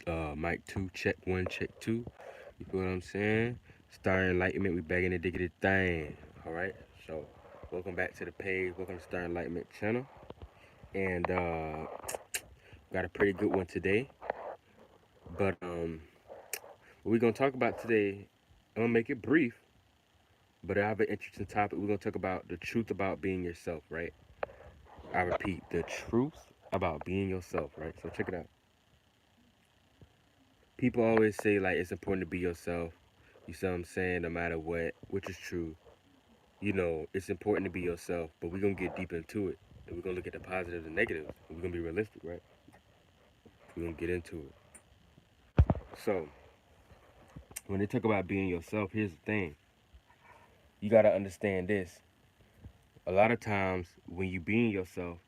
Mic two, check one, check two. You feel what I'm saying? Star Enlightenment, we back in the diggity thing. Alright? So, welcome back to the page. Welcome to Star Enlightenment channel. And got a pretty good one today. But what we're gonna talk about today, I'm gonna make it brief, but I have an interesting topic. We're gonna talk about the truth about being yourself, right? I repeat, the truth about being yourself, right? So check it out. People always say like it's important to be yourself. You see what I'm saying? No matter what, which is true. It's important to be yourself, but we're gonna get deep into it. And we're gonna look at the positives and negatives. And we're gonna be realistic, right? We're gonna get into it. So when they talk about being yourself, here's the thing. You gotta understand this. A lot of times when you being yourself,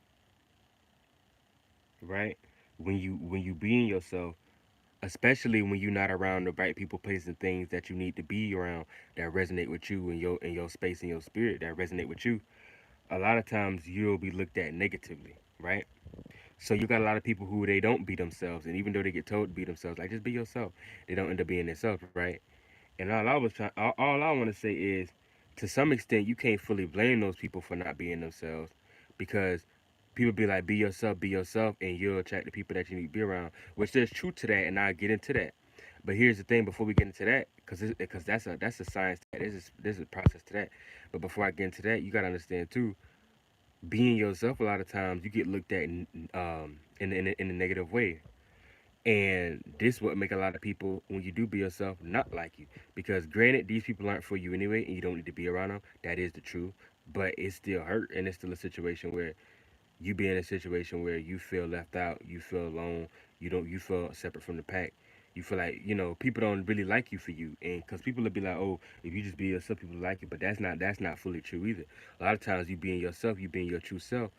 right? When you being yourself, especially when you're not around the right people, places, and things that you need to be around that resonate with you and your space and your spirit that resonate with you, a lot of times you'll be looked at negatively, right? So you got a lot of people who they don't be themselves, and even though they get told to be themselves, like just be yourself, they don't end up being themselves, right? And all I want to say is, to some extent, you can't fully blame those people for not being themselves, because people be like, be yourself, and you'll attract the people that you need to be around. Which there's truth to that, and I'll get into that. But here's the thing: before we get into that, because that's a science to that. There's a process to that. But before I get into that, you gotta understand too, being yourself, a lot of times you get looked at in a negative way, and this would make a lot of people, when you do be yourself, not like you, because granted these people aren't for you anyway and you don't need to be around them. That is the truth. But it still hurt, and it's still a situation where you be in a situation where you feel left out, you feel alone, you feel separate from the pack. You feel like, people don't really like you for you, and because people will be like, oh, if you just be yourself, people like you. But that's not fully true either. A lot of times you being yourself, you being your true self,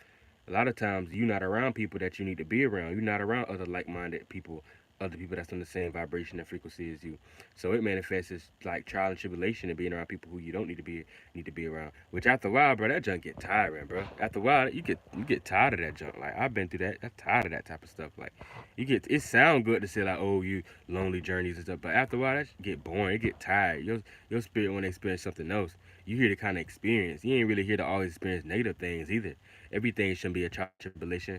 a lot of times you're not around people that you need to be around. You're not around other like-minded people, other people that's on the same vibration and frequency as you. So it manifests as like trial and tribulation and being around people who you don't need to be around. Which after a while, bro, that junk get tiring, bro. After a while, you get tired of that junk. Like I've been through that. I'm tired of that type of stuff. Like it sound good to say like, oh, you lonely journeys and stuff, but after a while, that get boring. It get tired. Your spirit want to experience something else. You here to kind of experience. You ain't really here to always experience negative things either. Everything shouldn't be a trial tribulation.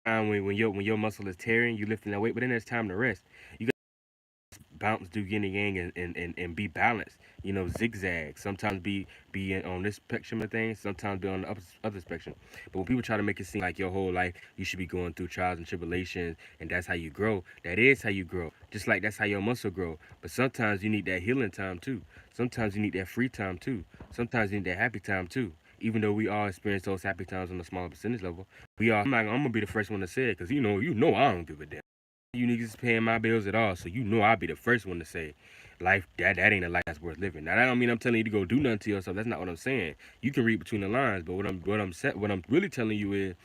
When your muscle is tearing, you lifting that weight, but then there's time to rest. You got to bounce, do yin and yang, and be balanced. Zigzag. Sometimes on this spectrum of things, sometimes be on the other spectrum. But when people try to make it seem like your whole life you should be going through trials and tribulations, and that's how you grow, that is how you grow. Just like that's how your muscle grow. But sometimes you need that healing time too. Sometimes you need that free time too. Sometimes you need that happy time too. Even though we all experience those happy times on a smaller percentage level, we all. I'm gonna be the first one to say it, because you know I don't give a damn. You niggas paying my bills at all, so you know I'll be the first one to say, life that ain't a life that's worth living. Now that don't mean I'm telling you to go do nothing to yourself. That's not what I'm saying. You can read between the lines, but what I'm really telling you is,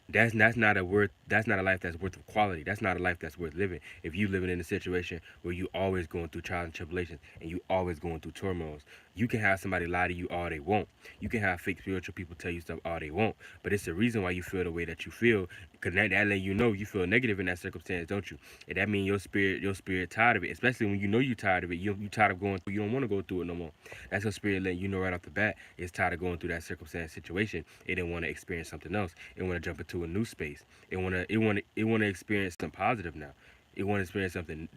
that's not a life that's worth of quality. That's not a life that's worth living. If you living in a situation where you always going through trials and tribulations, and you always going through turmoils, you can have somebody lie to you all they want. You can have fake spiritual people tell you stuff all they want. But it's the reason why you feel the way that you feel, because that let you know you feel negative in that circumstance, don't you? And that means your spirit tired of it. Especially when you know you tired of it. You tired of going through. You don't want to go through it no more. That's your spirit letting you know right off the bat. It's tired of going through that circumstance situation. It didn't want to experience something else. It want to jump into a new space. It want to experience something positive now. It want to experience something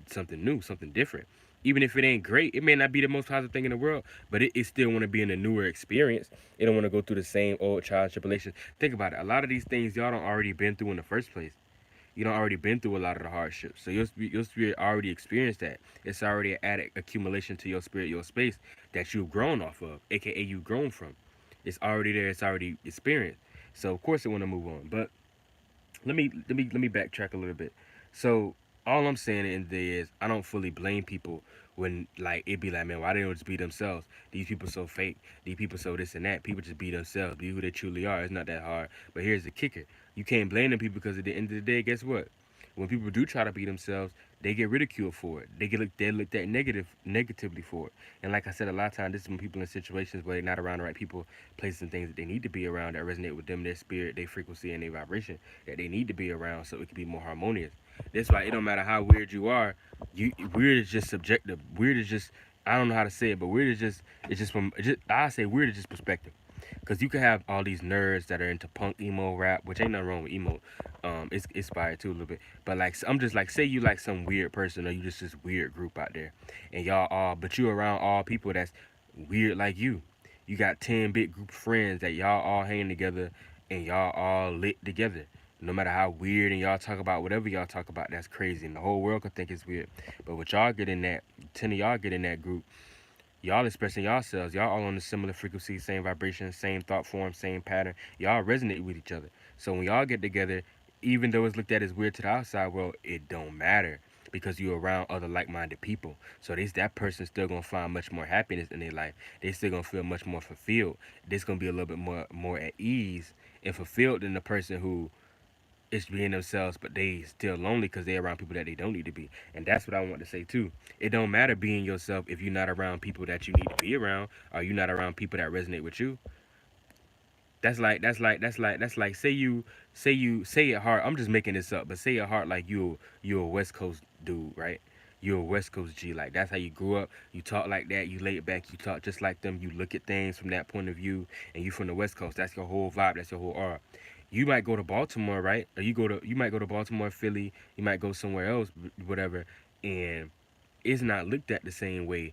new, something different. Even if it ain't great, it may not be the most positive thing in the world, but it still want to be in a newer experience. It don't want to go through the same old trials, tribulations. Think about it. A lot of these things y'all don't already been through in the first place. You don't already been through a lot of the hardships, so your spirit already experienced that. It's already an added accumulation to your spirit, your space that you've grown off of, aka you've grown from. It's already there. It's already experienced. So of course it want to move on. But let me backtrack a little bit. So all I'm saying in there is, I don't fully blame people when like it be like, man, why they don't just be themselves? These people so fake. These people so this and that. People just be themselves. Be who they truly are. It's not that hard. But here's the kicker: you can't blame them people, because at the end of the day, guess what? when people do try to be themselves, they get ridiculed for it. They looked at negatively for it. And like I said, a lot of times this is when people in situations where they're not around the right people, places and things that they need to be around that resonate with them, their spirit, their frequency, and their vibration that they need to be around so it can be more harmonious. That's why it don't matter how weird you are. Weird is just subjective. Weird is just, I don't know how to say it, but weird is just, it's just from, I say weird is just perspective. Cause you can have all these nerds that are into punk, emo, rap, which ain't nothing wrong with emo. It's inspired too a little bit. But like, I'm just like, say you like some weird person, or you just this weird group out there, and y'all all, but you around all people that's weird like you. You got 10 big group of friends that y'all all hang together, and y'all all lit together. No matter how weird, and y'all talk about whatever y'all talk about, that's crazy, and the whole world could think it's weird. But what y'all get in that, 10 of y'all get in that group, y'all expressing yourselves. Y'all all on the similar frequency, same vibration, same thought form, same pattern. Y'all resonate with each other. So when y'all get together, even though it's looked at as weird to the outside world, it don't matter because you're around other like-minded people. So that person's still gonna find much more happiness in their life. They still gonna feel much more fulfilled. This gonna be a little bit more at ease and fulfilled than the person who is being themselves, but they still lonely because they're around people that they don't need to be. And that's what I want to say too. It don't matter being yourself if you're not around people that you need to be around, or you're not around people that resonate with you. That's like say at heart. I'm just making this up, but say at heart like you're a West Coast dude, right? You're a West Coast G. Like that's how you grew up. You talk like that. You lay it back. You talk just like them. You look at things from that point of view. And you from the West Coast. That's your whole vibe. That's your whole aura. You might go to Baltimore, right? Or you might go to Baltimore, Philly. You might go somewhere else, whatever. And it's not looked at the same way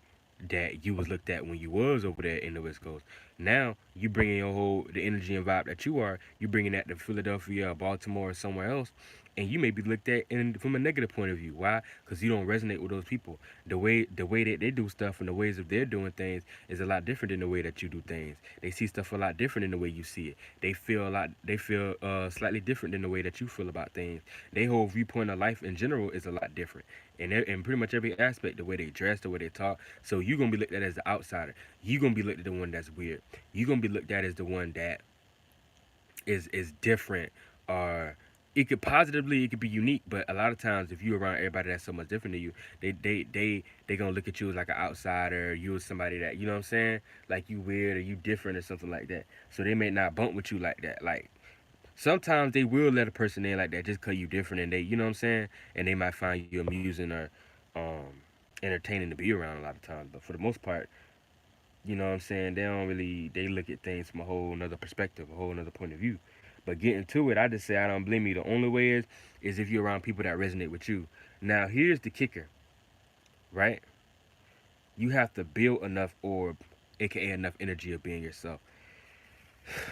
that you was looked at when you was over there in the West Coast. Now you bringing your whole the energy and vibe that you are, you bringing that to Philadelphia, or Baltimore, or somewhere else, and you may be looked at from a negative point of view. Why? Because you don't resonate with those people. The way that they do stuff and the ways of they're doing things is a lot different than the way that you do things. They see stuff a lot different than the way you see it. They feel slightly different than the way that you feel about things. Their whole viewpoint of life in general is a lot different. And in pretty much every aspect, the way they dress, the way they talk. So you're gonna be looked at as the outsider. You're gonna be looked at the one that's weird. You're gonna be looked at as the one that is different, or it could be unique. But a lot of times if you're around everybody that's so much different than you, they gonna look at you as like an outsider. You as somebody that, you know what I'm saying, like you weird or you different or something like that. So they may not bump with you like that. Like sometimes they will let a person in like that just because you different, and they, you know what I'm saying, and they might find you amusing or um entertaining to be around a lot of times. But for the most part, you know what I'm saying, they don't really, they look at things from a whole another perspective, a whole another point of view. But getting to it, I just say I don't blame you. The only way is if you're around people that resonate with you. Now here's the kicker, right? You have to build enough orb, aka enough energy of being yourself.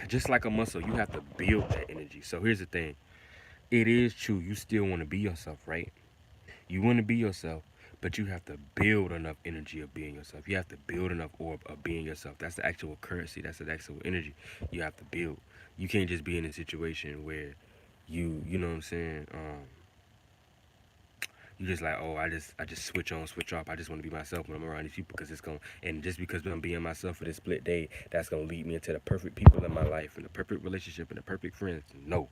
Just like a muscle, you have to build that energy. So here's the thing. It is true, you still want to be yourself, right? You want to be yourself, but you have to build enough energy of being yourself. You have to build enough orb of being yourself. That's the actual currency. That's the actual energy you have to build. You can't just be in a situation where you know what I'm saying, you just like, oh, I just switch on, switch off. I just want to be myself when I'm around these people because it's going, and just because I'm being myself for this split day, that's gonna lead me into the perfect people in my life and the perfect relationship and the perfect friends. No,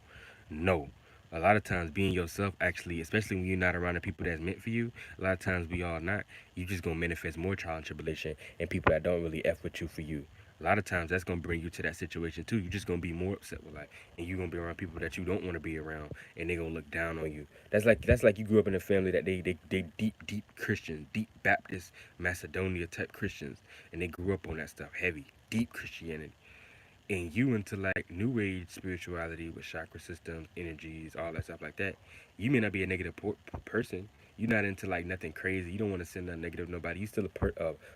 no. A lot of times being yourself actually, especially when you're not around the people that's meant for you, a lot of times we all not, you just gonna manifest more trial and tribulation and people that don't really F with you for you. A lot of times that's gonna bring you to that situation too. You're just gonna be more upset with life, and you're gonna be around people that you don't want to be around, and they're gonna look down on you. That's like you grew up in a family that they deep Christians, deep Baptist Macedonia type Christians, and they grew up on that stuff heavy, deep Christianity, and you into like new age spirituality with chakra systems, energies, all that stuff like that. You may not be a negative person. You're not into like nothing crazy. You don't want to send nothing negative to nobody. You still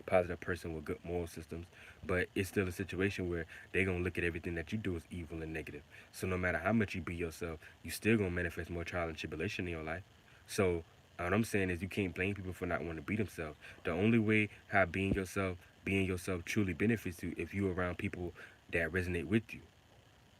positive person with good moral systems, but it's still a situation where they gonna look at everything that you do as evil and negative. So no matter how much you be yourself, you still gonna manifest more trial and tribulation in your life. So what I'm saying is you can't blame people for not wanting to be themselves. The only way how being yourself truly benefits you if you're around people that resonate with you.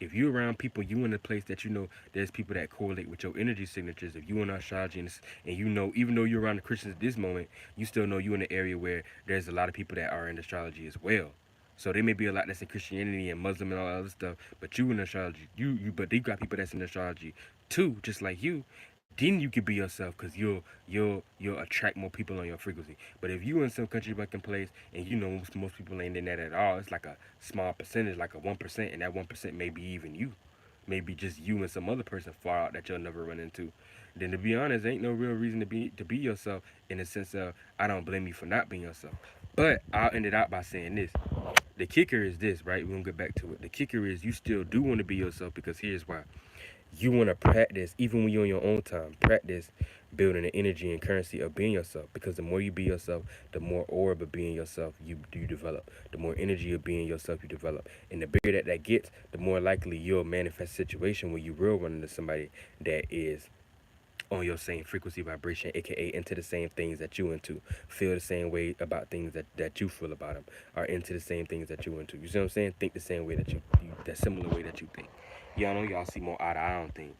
If you're around people, you in a place that you know there's people that correlate with your energy signatures. If you in astrology and you know, even though you're around the Christians at this moment, you still know you in an area where there's a lot of people that are in astrology as well. So there may be a lot that's in Christianity and Muslim and all that other stuff, but you in astrology, but they got people that's in astrology too, just like you, then you can be yourself because you'll attract more people on your frequency. But if you in some country bumpkin place and you know most people ain't in that at all, it's like a small percentage, like a 1%, and that 1% may be even you, maybe just you and some other person far out that you'll never run into. Then to be honest, ain't no real reason to be yourself in the sense of I don't blame you for not being yourself. But I'll end it out by saying this. The kicker is this, right? We're gonna get back to it. The kicker is you still do want to be yourself because here's why. You want to practice, even when you're on your own time, practice building the energy and currency of being yourself. Because the more you be yourself, the more orb of being yourself you develop. The more energy of being yourself you develop. And the bigger that gets, the more likely you'll manifest a situation where you will run into somebody that is on your same frequency vibration, aka into the same things that you into, feel the same way about things that you feel about them, are into the same things that you into. You see what I'm saying? Think the same way you that similar way that you think. Y'all know y'all see more eye to eye on things.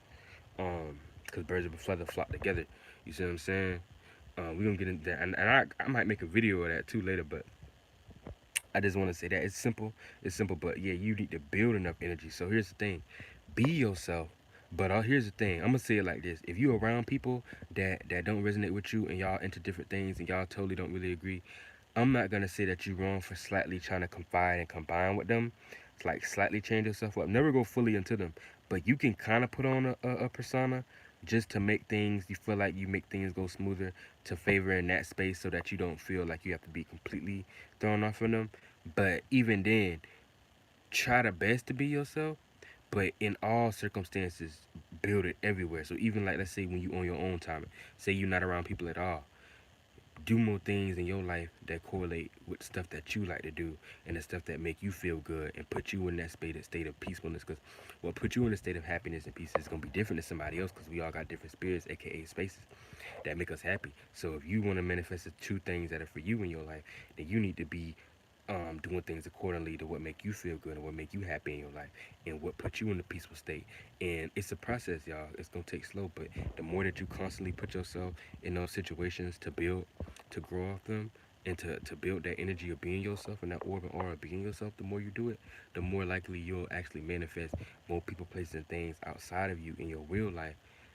Because birds of a feather flock together. You see what I'm saying? We're gonna get into that, and I might make a video of that too later, but I just want to say that it's simple, but yeah, you need to build enough energy. So here's the thing, be yourself. But here's the thing, I'm gonna say it like this: if you're around people that don't resonate with you and y'all into different things and y'all totally don't really agree, I'm not gonna say that you're wrong for slightly trying to confide and combine with them. It's like slightly change yourself up. Never go fully into them, but you can kind of put on a persona just to make things you feel like you make things go smoother to favor in that space so that you don't feel like you have to be completely thrown off of them. But even then, try the best to be yourself. But in all circumstances, build it everywhere. So even like let's say when you on your own time, say you're not around people at all, do more things in your life that correlate with stuff that you like to do and the stuff that make you feel good and put you in that state of peacefulness. Because what put you in a state of happiness and peace is gonna be different than somebody else because we all got different spirits, aka spaces, that make us happy. So if you want to manifest the two things that are for you in your life, then you need to be doing things accordingly to what make you feel good and what make you happy in your life and what put you in a peaceful state. And it's a process, y'all. It's gonna take slow, but the more that you constantly put yourself in those situations to build, to grow off them, and to build that energy of being yourself and that orb and aura of being yourself, the more you do it, the more likely you'll actually manifest more people, places, and things outside of you in your real life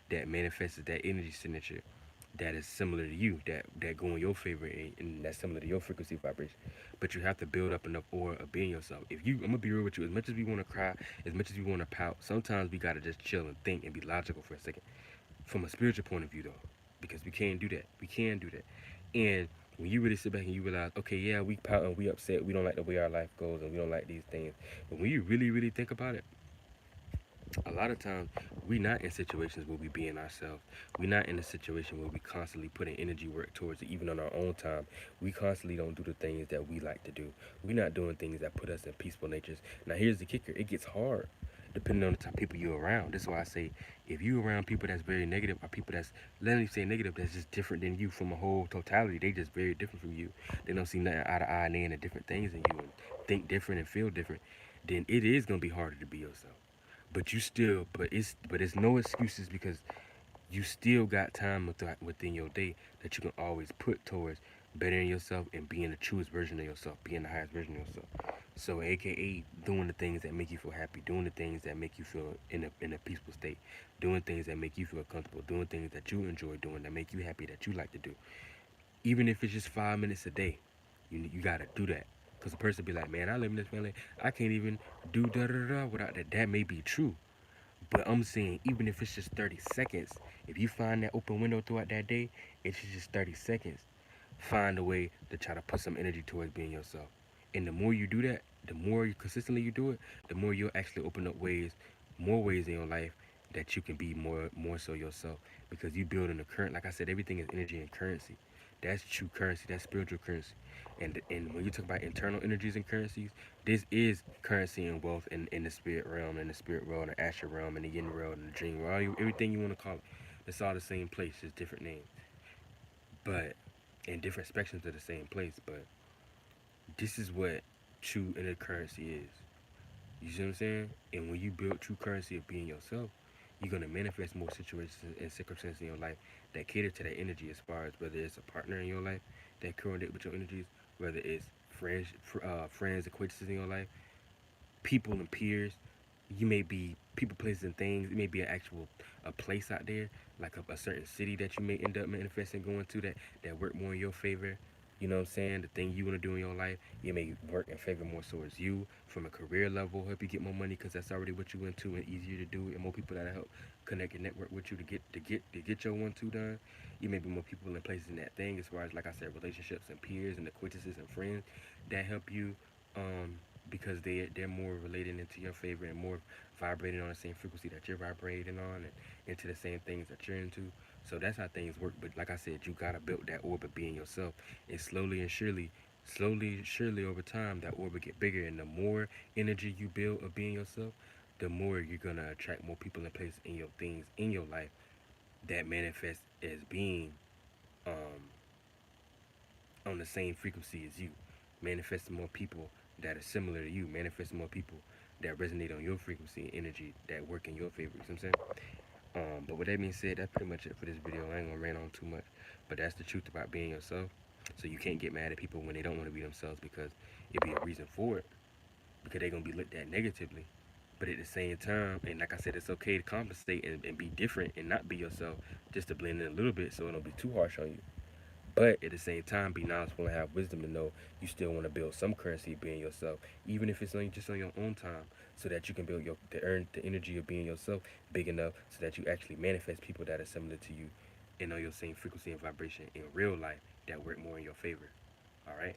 that manifests that energy signature that is similar to you, that go in your favor and that's similar to your frequency vibration. But you have to build up enough aura of being yourself. If you, I'm gonna be real with you. As much as we want to cry, as much as we want to pout, sometimes we gotta just chill and think and be logical for a second, from a spiritual point of view, though, because we can't do that. We can do that. And when you really sit back and you realize, okay, yeah, we pout and we upset, we don't like the way our life goes, and we don't like these things. But when you really, really think about it, a lot of times we not in situations where we being ourselves. We not in a situation where we constantly putting energy work towards it, even on our own time. We constantly don't do the things that we like to do. We not doing things that put us in peaceful natures. Now here's the kicker: it gets hard depending on the type of people you're around. That's why I say if you around people that's very negative or people that's, let me say negative, that's just different than you from a whole totality. They just very different from you. They don't see nothing eye to eye and they into different things than you and think different and feel different. Then it is gonna be harder to be yourself. But you still, but it's no excuses because you still got time within your day that you can always put towards bettering yourself and being the truest version of yourself, being the highest version of yourself. So, AKA doing the things that make you feel happy, doing the things that make you feel in a peaceful state, doing things that make you feel comfortable, doing things that you enjoy doing that make you happy that you like to do. Even if it's just 5 minutes a day, you gotta do that. Cause a person be like, man, I live in this family, I can't even do da da da without that. That may be true, but I'm saying, even if it's just 30 seconds, if you find that open window throughout that day, it's just 30 seconds. Find a way to try to put some energy towards being yourself. And the more you do that, the more you consistently you do it, the more you'll actually open up ways, more ways in your life that you can be more so yourself. Because you build in the current, like I said, everything is energy and currency. That's true currency. That's spiritual currency. And when you talk about internal energies and currencies, this is currency and wealth in the spirit realm, in the spirit realm, the astral realm, and the yin realm, and the dream realm, everything you want to call it. It's all the same place, just different names, but in different spectrums of the same place. But this is what true inner currency is. You see what I'm saying? And when you build true currency of being yourself, you're gonna manifest more situations and circumstances in your life that cater to that energy. As far as whether it's a partner in your life that correlate with your energies, whether it's friends, acquaintances in your life, people and peers. You may be people, places, and things. It may be an actual a place out there like a certain city that you may end up manifesting going to that work more in your favor. You know what I'm saying? The thing you want to do in your life, it may work in favor more towards you from a career level, help you get more money because that's already what you into and easier to do, and more people that help connect and network with you to get your 1-2 done. You may be more people in places in that thing as far as like I said, relationships and peers and acquaintances and friends that help you, um, because they're more related into your favor and more vibrating on the same frequency that you're vibrating on and into the same things that you're into. So that's how things work. But like I said, you gotta build that orb of being yourself, and slowly over time, that orb will get bigger. And the more energy you build of being yourself, the more you're gonna attract more people and places in your things in your life that manifest as being um, on the same frequency as you, manifesting more people that are similar to you, manifesting more people that resonate on your frequency and energy that work in your favor. You know what I'm saying? But with that being said, that's pretty much it for this video. I ain't gonna rant on too much, but that's the truth about being yourself. So you can't get mad at people when they don't want to be themselves, because it'd be a reason for it, because they're gonna be looked at negatively. But at the same time, and like I said, it's okay to compensate and be different and not be yourself, just to blend in a little bit so it don't be too harsh on you. But at the same time, be knowledgeable and have wisdom to know you still want to build some currency being yourself, even if it's only just on your own time, so that you can build your to earn the energy of being yourself big enough so that you actually manifest people that are similar to you and on your same frequency and vibration in real life that work more in your favor. All right,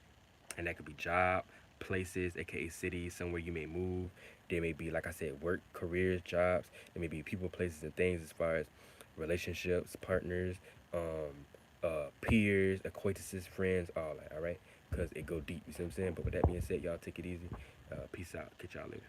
and that could be job, places, aka cities, somewhere you may move. There may be, like I said, work, careers, jobs. There may be people, places, and things as far as relationships, partners, peers, acquaintances, friends, all that. All right, because it go deep. You see what I'm saying? But with that being said, y'all take it easy. Peace out. Catch y'all later.